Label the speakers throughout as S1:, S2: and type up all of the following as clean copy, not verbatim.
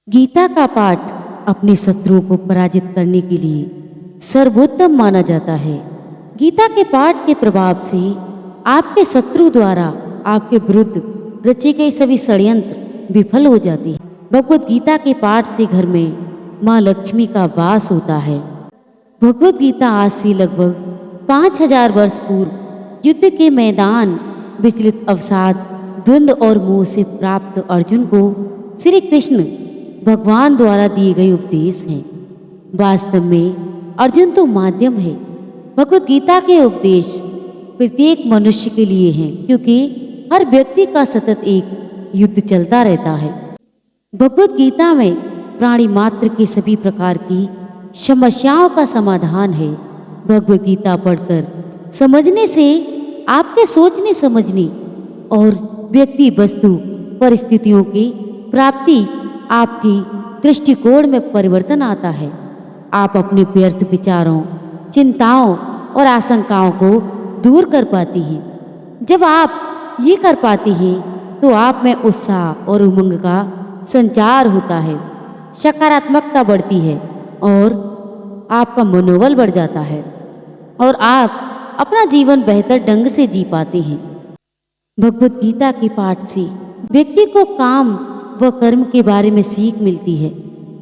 S1: गीता का पाठ अपने शत्रुओं को पराजित करने के लिए सर्वोत्तम माना जाता है। गीता के पाठ के प्रभाव से आपके शत्रु द्वारा आपके विरुद्ध रचे गए सभी षड्यंत्र विफल हो जाते हैं। भगवत गीता के पाठ से घर में माँ लक्ष्मी का वास होता है। भगवत गीता आज से लगभग 5000 वर्ष पूर्व युद्ध के मैदान विचलित अवसाद, द्वंद्व और मोह से प्राप्त अर्जुन को श्री कृष्ण भगवान द्वारा दिए गए उपदेश हैं। वास्तव में अर्जुन तो माध्यम है। भगवत गीता के उपदेश प्रत्येक मनुष्य के लिए हैं, क्योंकि हर व्यक्ति का सतत एक युद्ध चलता रहता है। भगवत गीता में प्राणी मात्र के सभी प्रकार की समस्याओं का समाधान है। भगवत गीता पढ़कर समझने से आपके सोचने समझने और व्यक्ति वस्तु परिस्थितियों की प्राप्ति आपकी दृष्टिकोण में परिवर्तन आता है। आप अपने व्यर्थ विचारों, चिंताओं और आशंकाओं को दूर कर पाती हैं। जब आप ये कर पाती हैं तो आप में उत्साह और उमंग का संचार होता है, सकारात्मकता बढ़ती है और आपका मनोबल बढ़ जाता है और आप अपना जीवन बेहतर ढंग से जी पाते हैं। भगवत गीता के पाठ से व्यक्ति को काम व कर्म के बारे में सीख मिलती है।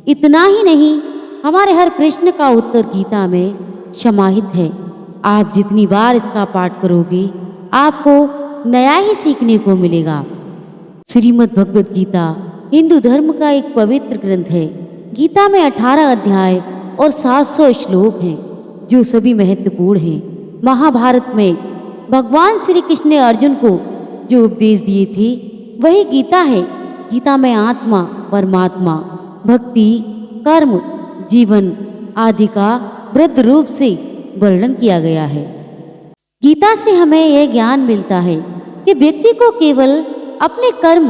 S1: इतना ही नहीं, हमारे हर प्रश्न का उत्तर गीता में समाहित है। आप जितनी बार इसका पाठ करोगे आपको नया ही सीखने को मिलेगा। श्रीमद् भगवत गीता हिंदू धर्म का एक पवित्र ग्रंथ है। गीता में 18 अध्याय और 700 श्लोक हैं जो सभी महत्वपूर्ण हैं। महाभारत में भगवान श्री कृष्ण ने अर्जुन को जो उपदेश दिए थे वही गीता है। गीता में आत्मा, परमात्मा, भक्ति, कर्म, जीवन आदि का वृद्ध रूप से वर्णन किया गया है। गीता से हमें यह ज्ञान मिलता है कि व्यक्ति को केवल अपने कर्म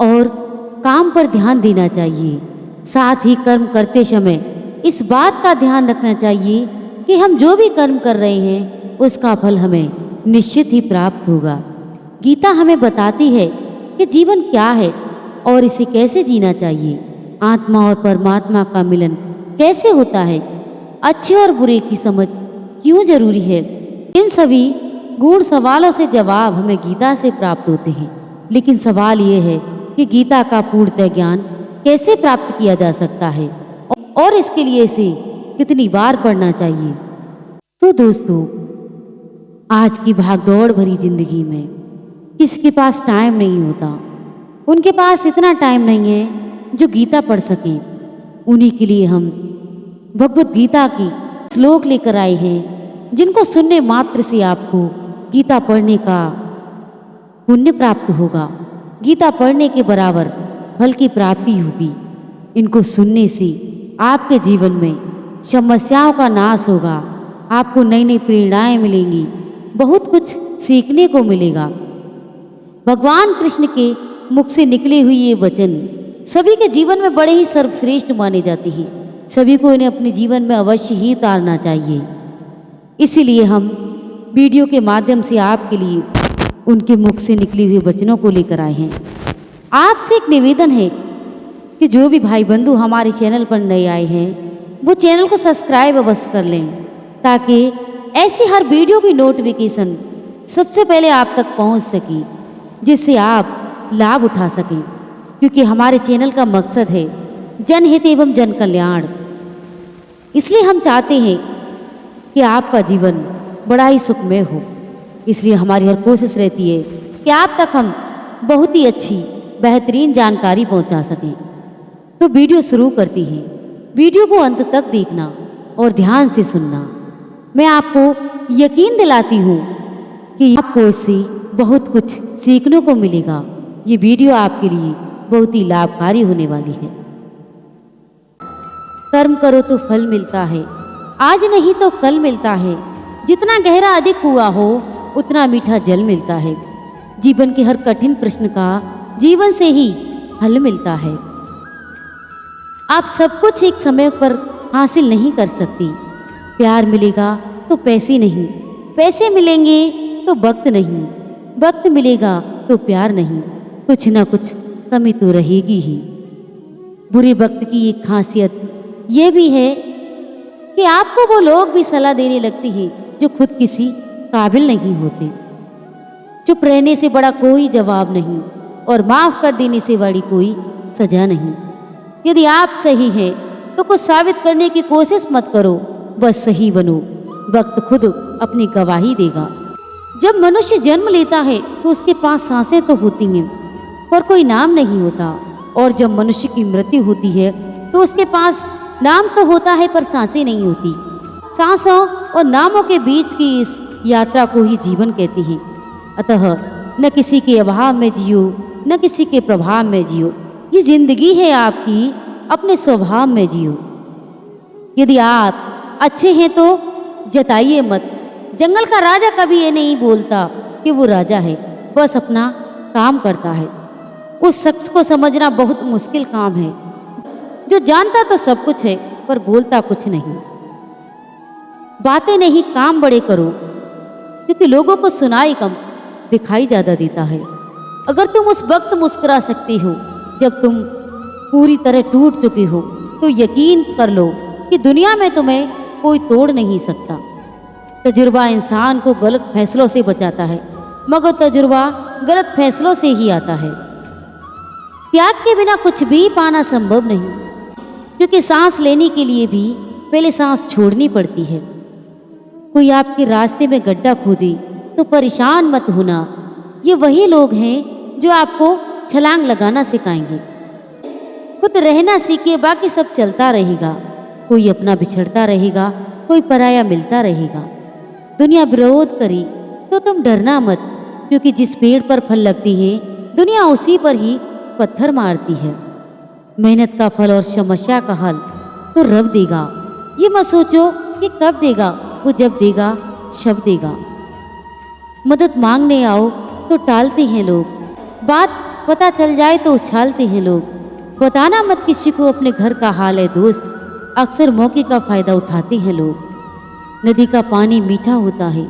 S1: और काम पर ध्यान देना चाहिए। साथ ही कर्म करते समय इस बात का ध्यान रखना चाहिए कि हम जो भी कर्म कर रहे हैं उसका फल हमें निश्चित ही प्राप्त होगा। गीता हमें बताती है कि जीवन क्या है और इसे कैसे जीना चाहिए। आत्मा और परमात्मा का मिलन कैसे होता है, अच्छे और बुरे की समझ क्यों जरूरी है। इन सभी गूढ़ सवालों से जवाब हमें गीता से प्राप्त होते हैं। लेकिन सवाल ये है कि गीता का पूर्णतः ज्ञान कैसे प्राप्त किया जा सकता है और इसके लिए इसे कितनी बार पढ़ना चाहिए। तो दोस्तों, आज की भागदौड़ भरी जिंदगी में किसी के पास टाइम नहीं होता। उनके पास इतना टाइम नहीं है जो गीता पढ़ सकें। उन्हीं के लिए हम भगवत गीता की श्लोक लेकर आए हैं जिनको सुनने मात्र से आपको गीता पढ़ने का पुण्य प्राप्त होगा। गीता पढ़ने के बराबर फल की प्राप्ति होगी। इनको सुनने से आपके जीवन में समस्याओं का नाश होगा। आपको नई नई प्रेरणाएं मिलेंगी, बहुत कुछ सीखने को मिलेगा। भगवान कृष्ण के मुख से निकले हुए ये वचन सभी के जीवन में बड़े ही सर्वश्रेष्ठ माने जाते हैं। सभी को इन्हें अपने जीवन में अवश्य ही उतारना चाहिए। इसीलिए हम वीडियो के माध्यम से आपके लिए उनके मुख से निकले हुए वचनों को लेकर आए हैं। आपसे एक निवेदन है कि जो भी भाई बंधु हमारे चैनल पर नए आए हैं वो चैनल को सब्सक्राइब अवश्य कर लें, ताकि ऐसी हर वीडियो की नोटिफिकेशन सबसे पहले आप तक पहुंच सके, जिससे आप लाभ उठा सकें। क्योंकि हमारे चैनल का मकसद है जनहित एवं जन कल्याण। इसलिए हम चाहते हैं कि आपका जीवन बड़ा ही सुखमय हो। इसलिए हमारी हर कोशिश रहती है कि आप तक हम बहुत ही अच्छी बेहतरीन जानकारी पहुंचा सकें। तो वीडियो शुरू करती हैं। वीडियो को अंत तक देखना और ध्यान से सुनना। मैं आपको यकीन दिलाती हूँ कि आपको इससे बहुत कुछ सीखने को मिलेगा। ये वीडियो आपके लिए बहुत ही लाभकारी होने वाली है। कर्म करो तो फल मिलता है, आज नहीं तो कल मिलता है। जितना गहरा अधिक हुआ हो उतना मीठा जल मिलता है। जीवन के हर कठिन प्रश्न का जीवन से ही हल मिलता है। आप सब कुछ एक समय पर हासिल नहीं कर सकती। प्यार मिलेगा तो पैसे नहीं, पैसे मिलेंगे तो वक्त नहीं, वक्त मिलेगा तो प्यार नहीं। कुछ ना कुछ कमी तो रहेगी ही। बुरे वक्त की एक खासियत ये भी है कि आपको वो लोग भी सलाह देने लगते हैं जो खुद किसी काबिल नहीं होते। चुप रहने से बड़ा कोई जवाब नहीं और माफ कर देने से बड़ी कोई सजा नहीं। यदि आप सही हैं तो कुछ साबित करने की कोशिश मत करो, बस सही बनो। वक्त खुद अपनी गवाही देगा। जब मनुष्य जन्म लेता है तो उसके पास सांसें तो होती हैं पर कोई नाम नहीं होता, और जब मनुष्य की मृत्यु होती है तो उसके पास नाम तो होता है पर सांसें नहीं होती। सांसों और नामों के बीच की इस यात्रा को ही जीवन कहते हैं। अतः न किसी के अभाव में जियो, न किसी के प्रभाव में जियो। ये जिंदगी है आपकी, अपने स्वभाव में जियो। यदि आप अच्छे हैं तो जताइए मत। जंगल का राजा कभी ये नहीं बोलता कि वो राजा है, बस अपना काम करता है। उस शख्स को समझना बहुत मुश्किल काम है जो जानता तो सब कुछ है पर बोलता कुछ नहीं। बातें नहीं, काम बड़े करो, क्योंकि लोगों को सुनाई कम, दिखाई ज्यादा देता है। अगर तुम उस वक्त मुस्कुरा सकती हो जब तुम पूरी तरह टूट चुके हो तो यकीन कर लो कि दुनिया में तुम्हें कोई तोड़ नहीं सकता। तजुर्बा इंसान को गलत फैसलों से बचाता है, मगर तजुर्बा गलत फैसलों से ही आता है। त्याग के बिना कुछ भी पाना संभव नहीं, क्योंकि सांस लेने के लिए भी पहले सांस छोड़नी पड़ती है। कोई आपके रास्ते में गड्ढा खोदे तो परेशान मत होना। ये वही लोग हैं जो आपको छलांग लगाना सिखाएंगे। खुद रहना सीखिए, बाकी सब चलता रहेगा। कोई अपना बिछड़ता रहेगा, कोई पराया मिलता रहेगा। दुनिया विरोध करे तो तुम डरना मत, क्योंकि जिस पेड़ पर फल लगती है दुनिया उसी पर ही पत्थर मारती है। मेहनत का फल और समस्या का हल तो रब देगा। ये मत सोचो कि कब देगा, वो जब देगा शब देगा। मदद मांगने आओ तो टालते हैं लोग, बात पता चल जाए तो उछालते हैं लोग। बताना मत किसी को अपने घर का हाल है दोस्त, अक्सर मौके का फायदा उठाते हैं लोग। नदी का पानी मीठा होता है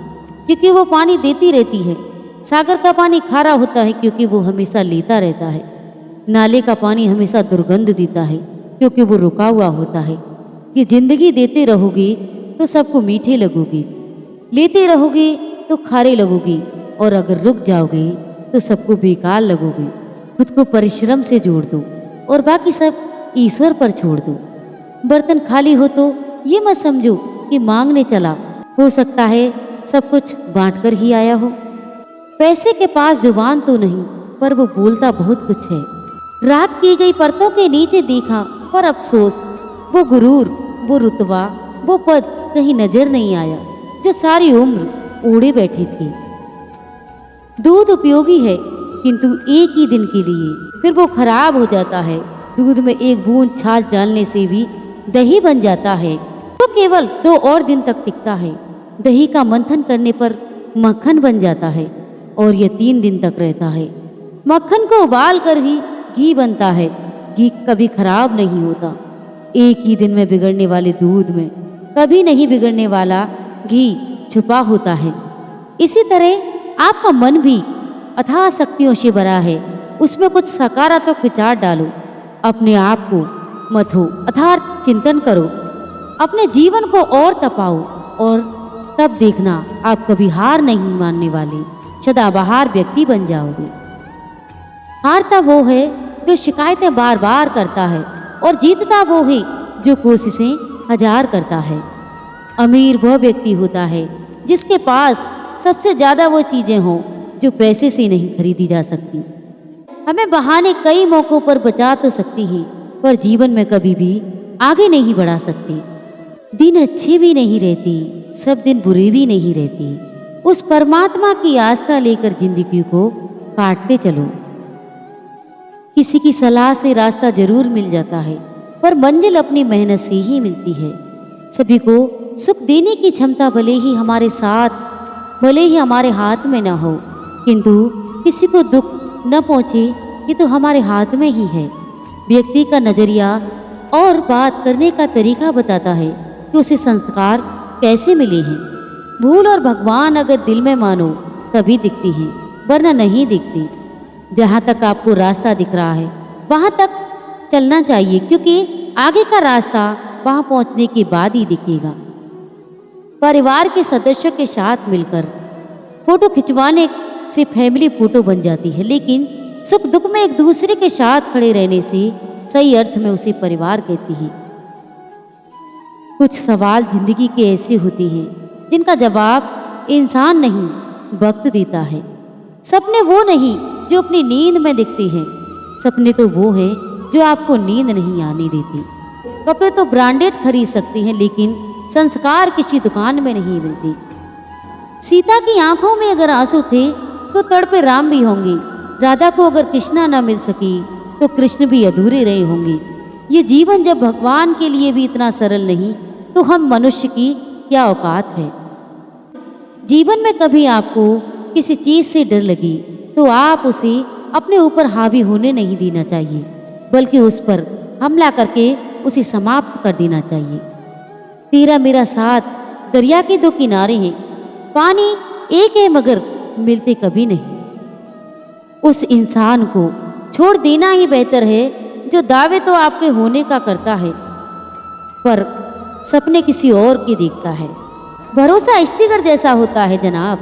S1: क्योंकि वो पानी देती रहती है। सागर का पानी खारा होता है क्योंकि वो हमेशा लेता रहता है। नाले का पानी हमेशा दुर्गंध देता है क्योंकि वो रुका हुआ होता है। कि जिंदगी देते रहोगे तो सबको मीठे लगोगे, लेते रहोगे तो खारे लगोगे, और अगर रुक जाओगे तो सबको बेकार लगोगे। खुद को परिश्रम से जोड़ दो और बाकी सब ईश्वर पर छोड़ दो। बर्तन खाली हो तो ये मत समझो कि मांगने चला, हो सकता है सब कुछ बांट कर ही आया हो। पैसे के पास जुबान तो नहीं पर वो बोलता बहुत कुछ है। राख की गई परतों के नीचे देखा पर अफसोस, वो गुरूर, वो रुतबा, वो पद कहीं नजर नहीं आया जो सारी उम्र ओढ़े बैठी थी। दूध उपयोगी है किंतु एक ही दिन के लिए, फिर वो खराब हो जाता है। दूध में एक बूंद छाछ डालने से भी दही बन जाता है, तो केवल 2 और दिन तक टिकता है। दही का मंथन करने पर मक्खन बन जाता है और यह 3 दिन तक रहता है। मक्खन को उबाल कर ही घी बनता है। घी कभी खराब नहीं होता। एक ही दिन में बिगड़ने वाले दूध में कभी नहीं बिगड़ने वाला घी छुपा होता है। इसी तरह आपका मन भी अथाह शक्तियों से भरा है, उसमें कुछ सकारात्मक विचार डालो। अपने आप को मत हो, अथार्थ चिंतन करो, अपने जीवन को और तपाओ, और तब देखना आप कभी हार नहीं मानने वाले, सदाबहार व्यक्ति बन जाओगे। हारता वो है जो शिकायतें बार बार करता है और जीतता वो है जो कोशिशें 1000 करता है। अमीर वह व्यक्ति होता है जिसके पास सबसे ज्यादा वो चीजें हों जो पैसे से नहीं खरीदी जा सकती। हमें बहाने कई मौकों पर बचा तो सकती हैं, पर जीवन में कभी भी आगे नहीं बढ़ा सकती। दिन अच्छे भी नहीं रहती, सब दिन बुरे भी नहीं रहती। उस परमात्मा की आस्था लेकर जिंदगी को काटते चलो। किसी की सलाह से रास्ता जरूर मिल जाता है, पर मंजिल अपनी मेहनत से ही मिलती है। सभी को सुख देने की क्षमता भले ही हमारे साथ, भले ही हमारे हाथ में न हो, किंतु किसी को दुख न पहुंचे ये तो हमारे हाथ में ही है। व्यक्ति का नजरिया और बात करने का तरीका बताता है कि उसे संस्कार कैसे मिले हैं। भूल और भगवान अगर दिल में मानो तभी दिखती हैं, वरना नहीं दिखती। जहाँ तक आपको रास्ता दिख रहा है वहाँ तक चलना चाहिए, क्योंकि आगे का रास्ता वहां पहुंचने के बाद ही दिखेगा। परिवार के सदस्यों के साथ मिलकर फोटो खिंचवाने से फैमिली फोटो बन जाती है, लेकिन सुख दुख में एक दूसरे के साथ खड़े रहने से सही अर्थ में उसे परिवार कहती है। कुछ सवाल जिंदगी के ऐसे होते हैं जिनका जवाब इंसान नहीं, वक्त देता है। सपने वो नहीं जो अपनी नींद में दिखते हैं, सपने तो वो हैं जो आपको नींद नहीं आने देते। कपड़े तो ब्रांडेड खरीद सकते हैं, लेकिन संस्कार किसी दुकान में नहीं मिलते। सीता की आंखों में अगर आंसू थे तो तड़पे राम भी होंगे। राधा को अगर कृष्णा न मिल सकी तो कृष्ण भी अधूरे रहे होंगे। ये जीवन जब भगवान के लिए भी इतना सरल नहीं, तो हम मनुष्य की क्या औकात है। जीवन में कभी आपको किसी चीज से डर लगी तो आप उसे अपने ऊपर हावी होने नहीं देना चाहिए, बल्कि उस पर हमला करके उसे समाप्त कर देना चाहिए। तेरा मेरा साथ दरिया के दो किनारे हैं, पानी एक है मगर मिलते कभी नहीं। उस इंसान को छोड़ देना ही बेहतर है जो दावे तो आपके होने का करता है, पर सपने किसी और के देखता है। भरोसा स्टिकर जैसा होता है जनाब,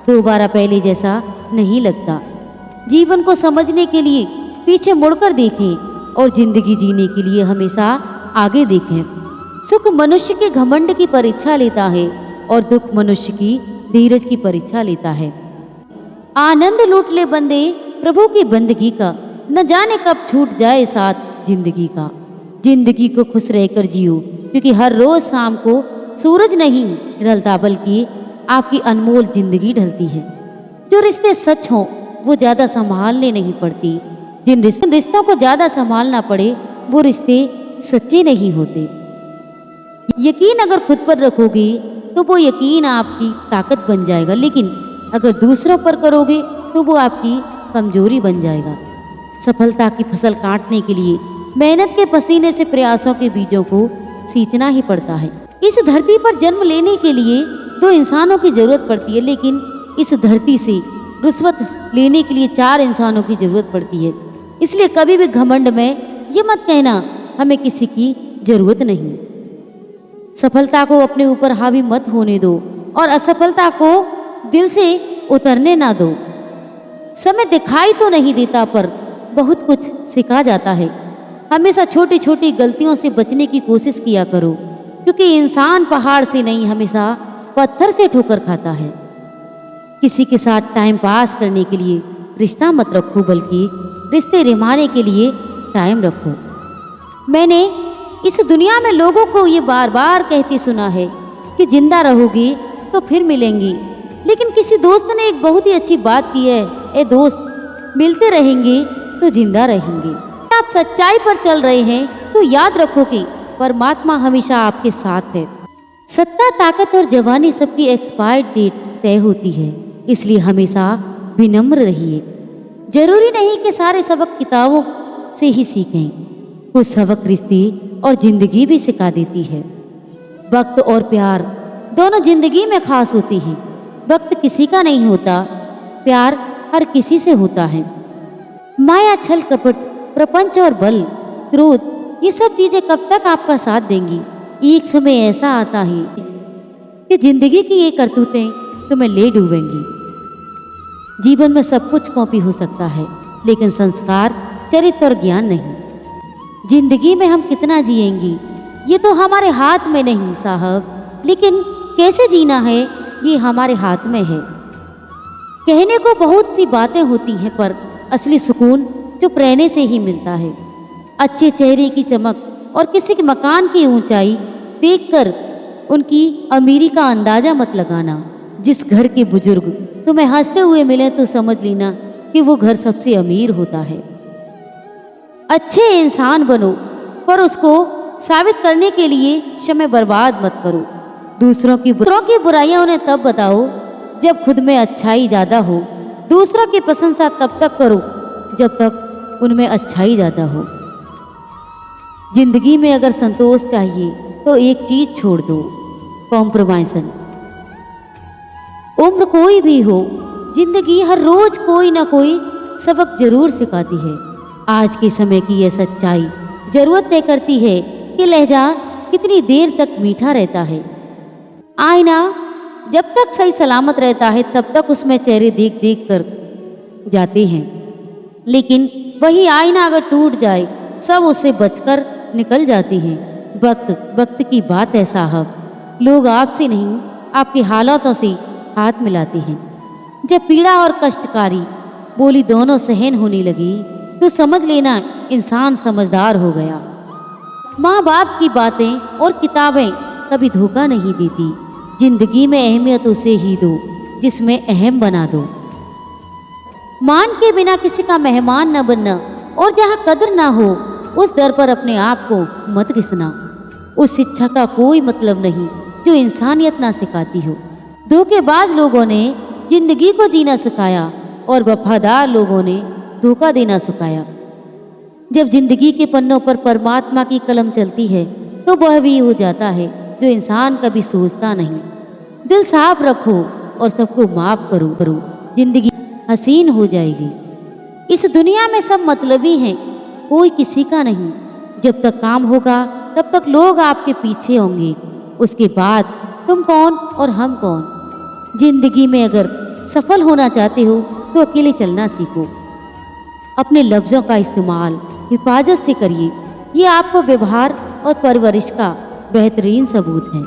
S1: दोबारा पहले जैसा नहीं लगता। जीवन को समझने के लिए पीछे मुड़कर देखें और जिंदगी जीने के लिए हमेशा आगे देखें। सुख मनुष्य के घमंड की परीक्षा लेता है और दुख मनुष्य की धीरज की परीक्षा लेता है। आनंद लूट ले बंदे प्रभु की बंदगी का, न जाने कब छूट जाए साथ जिंदगी का। जिंदगी को खुश रहकर जियो, क्योंकि हर रोज शाम को सूरज नहीं ढलता, बल्कि आपकी अनमोल जिंदगी ढलती है। जो रिश्ते सच हों वो ज्यादा संभालने नहीं पड़ती, जिन रिश्तों को ज्यादा संभालना पड़े वो रिश्ते सच्चे नहीं होते। यकीन अगर खुद पर रखोगे तो वो यकीन आपकी ताकत बन जाएगा, लेकिन अगर दूसरों पर करोगे तो वो आपकी कमजोरी बन जाएगा। सफलता की फसल काटने के लिए मेहनत के पसीने से प्रयासों के बीजों को सींचना ही पड़ता है। इस धरती पर जन्म लेने के लिए दो इंसानों की जरूरत पड़ती है, लेकिन इस धरती से रुश्वत लेने के लिए 4 इंसानों की जरूरत पड़ती है। इसलिए कभी भी घमंड में ये मत कहना हमें किसी की जरूरत नहीं। सफलता को अपने ऊपर हावी मत होने दो और असफलता को दिल से उतरने ना दो। समय दिखाई तो नहीं देता, पर बहुत कुछ सिखा जाता है। हमेशा छोटी छोटी गलतियों से बचने की कोशिश किया करो, क्योंकि इंसान पहाड़ से नहीं हमेशा पत्थर से ठोकर खाता है। किसी के साथ टाइम पास करने के लिए रिश्ता मत रखो, बल्कि रिश्ते निभाने के लिए टाइम रखो। मैंने इस दुनिया में लोगों को ये बार बार कहते सुना है कि जिंदा रहोगे तो फिर मिलेंगे, लेकिन किसी दोस्त ने एक बहुत ही अच्छी बात की है, ए दोस्त, मिलते रहेंगे तो जिंदा रहेंगे। आप सच्चाई पर चल रहे हैं तो याद रखो कि परमात्मा हमेशा आपके साथ है। सत्ता, ताकत और जवानी सबकी एक्सपायर्ड डेट तय होती है, इसलिए हमेशा विनम्र रहिए। जरूरी नहीं कि सारे सबक किताबों से ही सीखें, कुछ सबक रिश्ते और जिंदगी भी सिखा देती है। वक्त और प्यार दोनों जिंदगी में खास होती हैं। वक्त किसी का नहीं होता, प्यार हर किसी से होता है। माया, छल कपट, प्रपंच और बल, क्रोध, ये सब चीजें कब तक आपका साथ देंगी। एक समय ऐसा आता है कि जिंदगी की ये करतूतें तुम्हें ले डूबेंगी। जीवन में सब कुछ कॉपी हो सकता है, लेकिन संस्कार, चरित्र और ज्ञान नहीं। जिंदगी में हम कितना जिएंगी ये तो हमारे हाथ में नहीं साहब, लेकिन कैसे जीना है ये हमारे हाथ में है। कहने को बहुत सी बातें होती हैं, पर असली सुकून चुप रहने से ही मिलता है। अच्छे चेहरे की चमक और किसी के मकान की ऊंचाई देखकर उनकी अमीरी का अंदाजा मत लगाना। जिस घर के बुजुर्ग तुम्हें हंसते हुए मिले तो समझ लेना कि वो घर सबसे अमीर होता है। अच्छे इंसान बनो, पर उसको साबित करने के लिए समय बर्बाद मत करो। दूसरों की बुराइयां उन्हें तब बताओ जब खुद में अच्छाई ज्यादा हो। दूसरों की प्रशंसा तब तक करो जब तक उनमें अच्छाई ज्यादा हो। जिंदगी में अगर संतोष चाहिए तो एक चीज छोड़ दो, कॉम्प्रोमाइज़न। उम्र कोई भी हो, जिंदगी हर रोज कोई ना कोई सबक जरूर सिखाती है। आज के समय की यह सच्चाई जरूरत तय करती है कि लहजा कितनी देर तक मीठा रहता है। आईना जब तक सही सलामत रहता है तब तक उसमें चेहरे देख देख कर जाते हैं, लेकिन वही आईना अगर टूट जाए सब उससे बचकर निकल जाते हैं। वक्त की बात है साहब, लोग आपसे नहीं आपके हालातों से हाथ मिलाते हैं। जब पीड़ा और कष्टकारी बोली दोनों सहन होने लगी तो समझ लेना इंसान समझदार हो गया। माँ बाप की बातें और किताबें कभी धोखा नहीं देती। जिंदगी में अहमियत उसे ही दो जिसमें अहम बना दो। मान के बिना किसी का मेहमान न बनना और जहाँ कदर ना हो उस दर पर अपने आप को मत घिसना। उस शिक्षा का कोई मतलब नहीं जो इंसानियत ना सिखाती हो। धोखेबाज लोगों ने जिंदगी को जीना सिखाया और वफादार लोगों ने धोखा देना सिखाया। जब जिंदगी के पन्नों पर परमात्मा की कलम चलती है तो वह भी हो जाता है जो इंसान कभी सोचता नहीं। दिल साफ रखो और सबको माफ करो, जिंदगी हसीन हो जाएगी। इस दुनिया में सब मतलबी हैं, कोई किसी का नहीं। जब तक काम होगा तब तक लोग आपके पीछे होंगे, उसके बाद तुम कौन और हम कौन। जिंदगी में अगर सफल होना चाहते हो तो अकेले चलना सीखो। अपने लफ्ज़ों का इस्तेमाल हिफाजत से करिए, ये आपको व्यवहार और परवरिश का बेहतरीन सबूत है।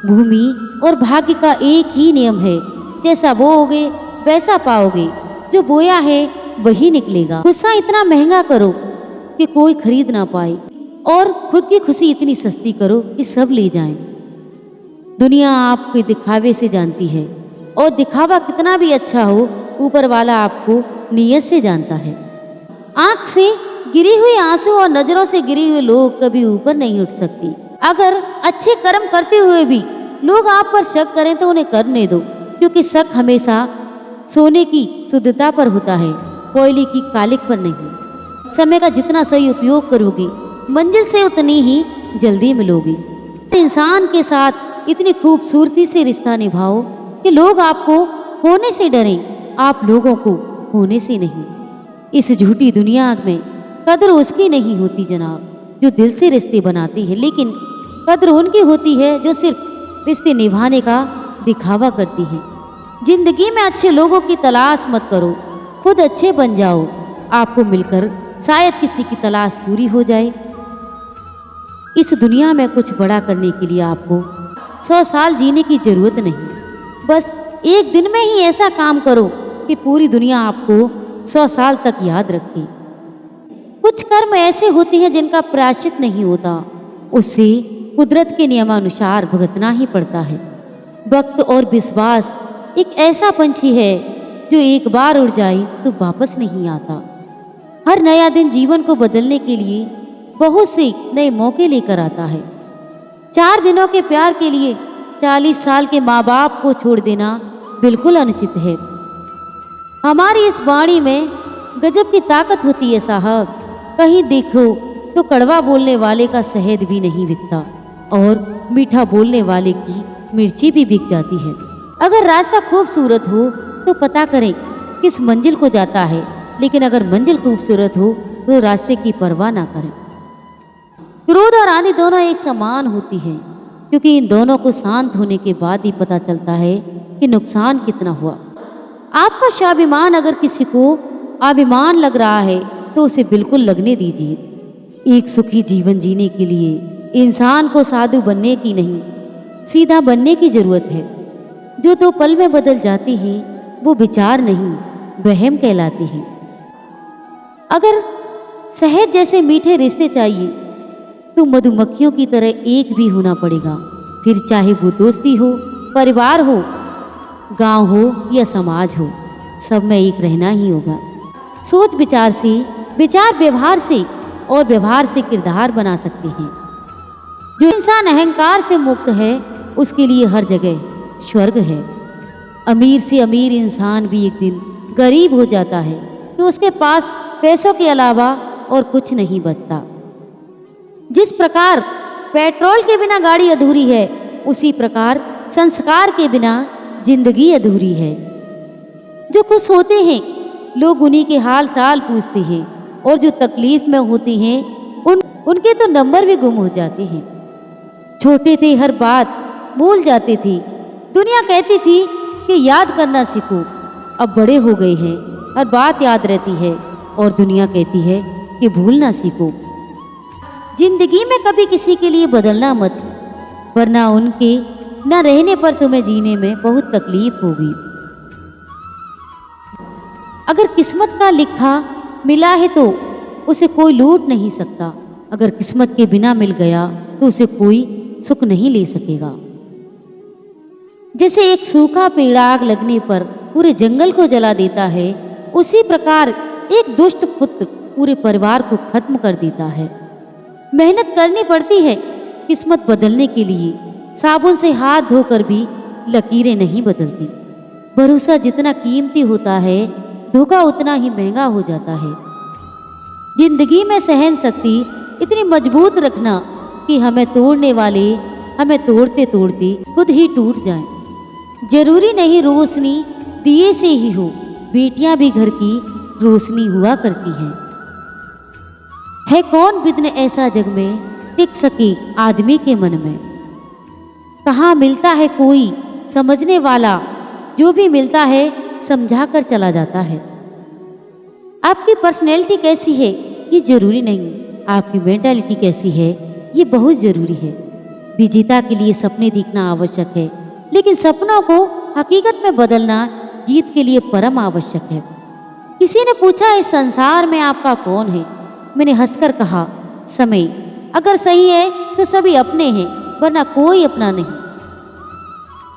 S1: भूमि और भाग्य का एक ही नियम है, जैसा बोओगे वैसा पाओगे, जो बोया है वही निकलेगा। गुस्सा इतना महंगा करो कि कोई खरीद ना पाए और खुद की खुशी इतनी सस्ती करो कि सब ले जाएं। दुनिया आपके दिखावे से जानती है और दिखावा कितना भी अच्छा हो ऊपर वाला आपको नीयत से जानता है। आंख से गिरी हुई आंसू और नजरों से गिरे हुए लोग कभी ऊपर नहीं उठ सकती। अगर अच्छे कर्म करते हुए भी लोग आप पर शक करें तो उन्हें करने दो, क्योंकि शक हमेशा सोने की शुद्धता पर होता है, कोयले की कालिक पर नहीं। समय का जितना सही उपयोग करोगे मंजिल से उतनी ही जल्दी मिलोगे। इंसान के साथ इतनी खूबसूरती से रिश्ता निभाओ कि लोग आपको होने से डरें, आप लोगों को होने से नहीं। इस झूठी दुनिया में कद्र उसकी नहीं होती जनाब जो दिल से रिश्ते बनाती है, लेकिन कद्र उनकी होती है जो सिर्फ रिश्ते निभाने का दिखावा करती है। जिंदगी में अच्छे लोगों की तलाश मत करो, खुद अच्छे बन जाओ। आपको मिलकर शायद किसी की तलाश पूरी हो जाए। इस दुनिया में कुछ बड़ा करने के लिए आपको 100 साल जीने की जरूरत नहीं, बस एक दिन में ही ऐसा काम करो कि पूरी दुनिया आपको 100 साल तक याद रखे। कुछ कर्म ऐसे होते हैं जिनका प्रायश्चित नहीं होता, उससे कुदरत के नियमानुसार भुगतना ही पड़ता है। वक्त और विश्वास एक ऐसा पंछी है जो एक बार उड़ जाए तो वापस नहीं आता। हर नया दिन जीवन को बदलने के लिए बहुत से नए मौके लेकर आता है। 4 दिनों के प्यार के लिए 40 साल के माँ बाप को छोड़ देना बिल्कुल अनुचित है। हमारी इस वाणी में गजब की ताकत होती है साहब। कहीं देखो तो कड़वा बोलने वाले का शहद भी नहीं बिकता और मीठा बोलने वाले की मिर्ची भी बिक जाती है। अगर रास्ता खूबसूरत हो तो पता करें किस मंजिल को जाता है, लेकिन अगर मंजिल खूबसूरत हो तो रास्ते की परवाह ना करें। क्रोध और आंधी दोनों एक समान होती है, क्योंकि इन दोनों को शांत होने के बाद ही पता चलता है कि नुकसान कितना हुआ। आपका स्वाभिमान अगर किसी को अभिमान लग रहा है तो उसे बिल्कुल लगने दीजिए। एक सुखी जीवन जीने के लिए इंसान को साधु बनने की नहीं, सीधा बनने की जरूरत है। जो 2 पल में बदल जाती है वो विचार नहीं, वहम कहलाती है। अगर शहद जैसे मीठे रिश्ते चाहिए तो मधुमक्खियों की तरह एक भी होना पड़ेगा। फिर चाहे वो दोस्ती हो, परिवार हो, गांव हो या समाज हो, सब में एक रहना ही होगा। सोच विचार से, विचार व्यवहार से और व्यवहार से किरदार बना सकते हैं। जो इंसान अहंकार से मुक्त है उसके लिए हर जगह स्वर्ग है। अमीर से अमीर इंसान भी एक दिन गरीब हो जाता है तो उसके पास पैसों के अलावा और कुछ नहीं बचता। जिस प्रकार पेट्रोल के बिना गाड़ी अधूरी है, उसी प्रकार संस्कार के बिना जिंदगी अधूरी है। जो खुश होते हैं लोग उन्हीं के हाल चाल पूछते हैं, और जो तकलीफ में होते हैं उनके तो नंबर भी गुम हो जाते हैं। छोटे थे, हर बात भूल जाते थे। दुनिया कहती थी कि याद करना सीखो। अब बड़े हो गए हैं, हर बात याद रहती है और दुनिया कहती है कि भूलना सीखो। जिंदगी में कभी किसी के लिए बदलना मत, वरना उनके न रहने पर तुम्हें जीने में बहुत तकलीफ होगी। अगर किस्मत का लिखा मिला है तो उसे कोई लूट नहीं सकता। अगर किस्मत के बिना मिल गया तो उसे कोई सुख नहीं ले सकेगा। जैसे एक सूखा पेड़ आग लगने पर पूरे जंगल को जला देता है, उसी प्रकार एक दुष्ट पुत्र पूरे परिवार को खत्म कर देता है। मेहनत करनी पड़ती है किस्मत बदलने के लिए। साबुन से हाथ धोकर भी लकीरें नहीं बदलती। भरोसा जितना कीमती होता है, धोखा उतना ही महंगा हो जाता है। जिंदगी में सहन शक्ति इतनी मजबूत रखना कि हमें तोड़ने वाले हमें तोड़ते तोड़ते खुद ही टूट जाएं। जरूरी नहीं रोशनी दिए से ही हो, बेटियां भी घर की रोशनी हुआ करती हैं। है कौन विघ्न ऐसा जग में टिक सके आदमी के मन में। कहाँ मिलता है कोई समझने वाला, जो भी मिलता है समझा कर चला जाता है। आपकी पर्सनैलिटी कैसी है ये जरूरी नहीं, आपकी मेंटालिटी कैसी है ये बहुत जरूरी है। विजेता के लिए सपने देखना आवश्यक है, लेकिन सपनों को हकीकत में बदलना जीत के लिए परम आवश्यक है। किसी ने पूछा इस संसार में आपका कौन है। मैंने हंसकर कहा समय। अगर सही है तो सभी अपने हैं, वरना कोई अपना नहीं।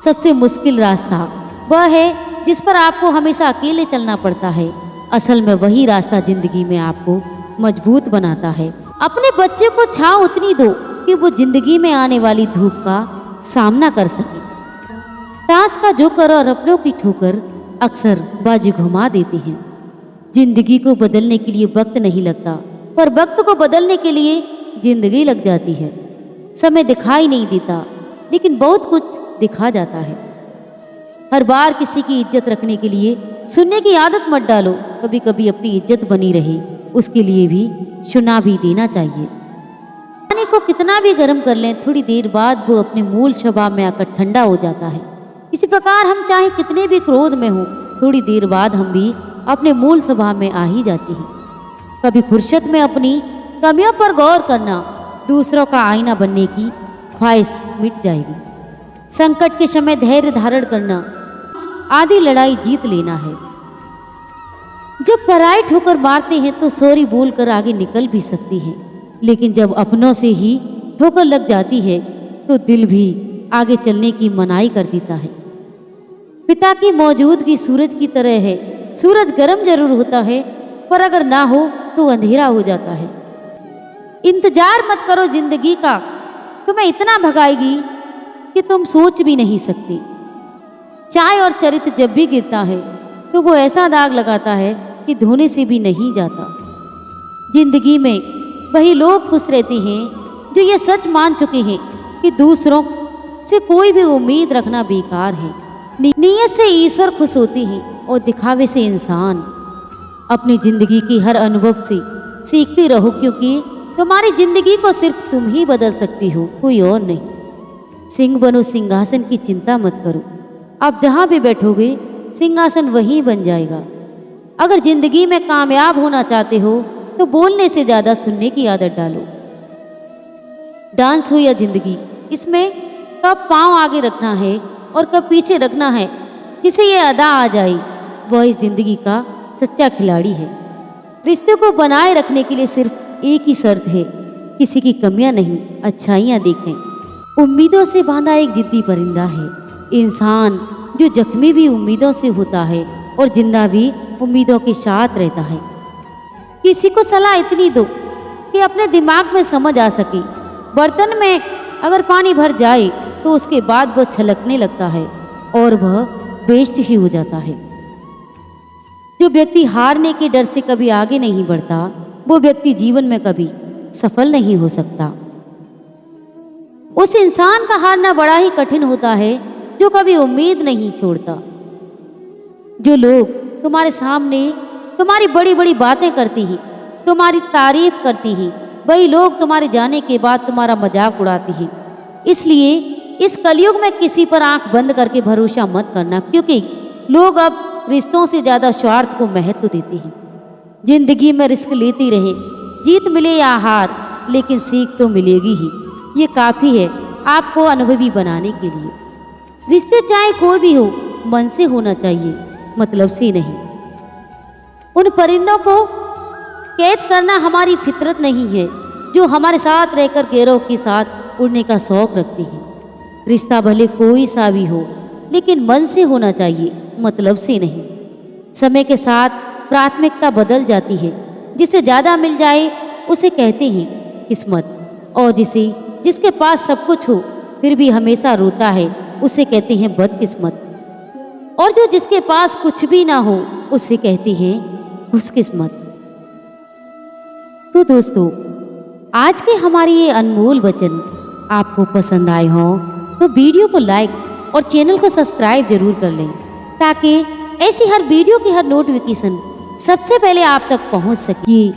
S1: सबसे मुश्किल रास्ता वह है जिस पर आपको हमेशा अकेले चलना पड़ता है। असल में वही रास्ता जिंदगी में आपको मजबूत बनाता है। अपने बच्चे को छांव उतनी दो कि वो जिंदगी में आने वाली धूप का सामना कर सके। ताश का जोकर और अपनों की ठोकर अक्सर बाजी घुमा देती हैं। जिंदगी को बदलने के लिए वक्त नहीं लगता, पर वक्त को बदलने के लिए जिंदगी लग जाती है। समय दिखाई नहीं देता, लेकिन बहुत कुछ दिखा जाता है। हर बार किसी की इज्जत रखने के लिए सुनने की आदत मत डालो। कभी कभी अपनी इज्जत बनी रहे उसके लिए भी सुना भी देना चाहिए। पानी को कितना भी गर्म कर लें, थोड़ी देर बाद वो अपने मूल स्वभाव में आकर ठंडा हो जाता है। इसी प्रकार हम चाहे कितने भी क्रोध में हो, थोड़ी देर बाद हम भी अपने मूल स्वभाव में आ ही जाती हैं। कभी फुर्सत में अपनी कमियों पर गौर करना, दूसरों का आईना बनने की ख्वाहिश मिट जाएगी। संकट के समय धैर्य धारण करना, आधी लड़ाई जीत लेना है। जब पराई ठोकर मारते हैं तो सॉरी बोलकर आगे निकल भी सकती है, लेकिन जब अपनों से ही ठोकर लग जाती है तो दिल भी आगे चलने की मनाही कर देता है। पिता की मौजूदगी सूरज की तरह है। सूरज गर्म जरूर होता है, पर अगर ना हो तो अंधेरा हो जाता है। इंतजार मत करो जिंदगी का, तुम्हें इतना भगाएगी कि तुम सोच भी नहीं सकते। चाय और चरित्र जब भी गिरता है तो वो ऐसा दाग लगाता है कि धोने से भी नहीं जाता। जिंदगी में वही लोग खुश रहते हैं जो ये सच मान चुके हैं कि दूसरों से कोई भी उम्मीद रखना बेकार है। नीयत से ईश्वर खुश होते हैं और दिखावे से इंसान। अपनी जिंदगी की हर अनुभव से सीखते रहो, क्योंकि तुम्हारी जिंदगी को सिर्फ तुम ही बदल सकती हो, कोई और नहीं। सिंह बनो, सिंहासन की चिंता मत करो। आप जहाँ भी बैठोगे सिंहासन वहीं बन जाएगा। अगर जिंदगी में कामयाब होना चाहते हो तो बोलने से ज़्यादा सुनने की आदत डालो। डांस हो या जिंदगी, इसमें कब पाँव आगे रखना है और कब पीछे रखना है, जिसे ये अदा आ जाए वह इस जिंदगी का सच्चा खिलाड़ी है। रिश्ते को बनाए रखने के लिए सिर्फ एक ही शर्त है, किसी की कमियां नहीं, अच्छाइयां देखें। उम्मीदों से बांधा एक जिद्दी परिंदा है इंसान, जो जख्मी भी उम्मीदों से होता है और जिंदा भी उम्मीदों के साथ रहता है। किसी को सलाह इतनी दो कि अपने दिमाग में समझ आ सके। बर्तन में अगर पानी भर जाए तो उसके बाद वह छलकने लगता है और वह वेस्ट ही हो जाता है। जो व्यक्ति हारने के डर से कभी आगे नहीं बढ़ता, वो व्यक्ति जीवन में कभी सफल नहीं हो सकता। उस इंसान का हारना बड़ा ही कठिन होता है जो कभी उम्मीद नहीं छोड़ता। जो लोग तुम्हारे सामने तुम्हारी बड़ी बड़ी बातें करती हैं, तुम्हारी तारीफ करती हैं, वही लोग तुम्हारे जाने के बाद तुम्हारा मजाक उड़ाते हैं। इसलिए इस कलयुग में किसी पर आंख बंद करके भरोसा मत करना, क्योंकि लोग अब रिश्तों से ज़्यादा स्वार्थ को महत्व देते हैं। जिंदगी में रिस्क लेती रहे, जीत मिले या हार, लेकिन सीख तो मिलेगी ही। ये काफ़ी है आपको अनुभवी बनाने के लिए। रिश्ते चाहे कोई भी हो, मन से होना चाहिए, मतलब से नहीं। उन परिंदों को कैद करना हमारी फितरत नहीं है जो हमारे साथ रहकर गैरों के साथ उड़ने का शौक रखते हैं। रिश्ता भले कोई सा भी हो, लेकिन मन से होना चाहिए, मतलब से नहीं। समय के साथ प्राथमिकता बदल जाती है। जिसे ज़्यादा मिल जाए उसे कहते हैं किस्मत, और जिसके पास सब कुछ हो फिर भी हमेशा रोता है उसे कहते हैं बदकिस्मत। और जो जिसके पास कुछ भी ना हो उसे कहते हैं खुशकिस्मत। तो दोस्तों, आज के हमारे ये अनमोल वचन आपको पसंद आए हों तो वीडियो को लाइक और चैनल को सब्सक्राइब जरूर कर लें, ताकि ऐसी हर वीडियो की हर नोटिफिकेशन सबसे पहले आप तक पहुंच सके।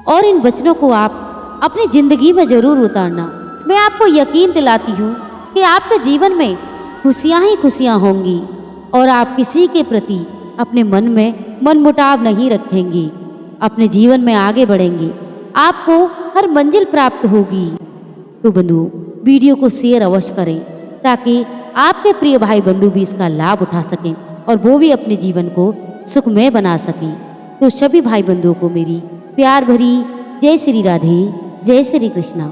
S1: और इन वचनों को आप अपनी ज़िंदगी में ज़रूर उतारना। मैं आपको यकीन दिलाती हूँ कि आपके जीवन में खुशियाँ ही खुशियाँ होंगी और आप किसी के प्रति अपने मन में मनमुटाव नहीं रखेंगे। अपने जीवन में आगे बढ़ेंगे, आपको हर मंजिल प्राप्त होगी। तो बंधु, वीडियो को शेयर अवश्य करें, ताकि आपके प्रिय भाई बंधु भी इसका लाभ उठा सकें और वो भी अपने जीवन को सुखमय बना सकें। तो सभी भाई बंधुओं को मेरी प्यार भरी जय श्री राधे, जय श्री कृष्णा।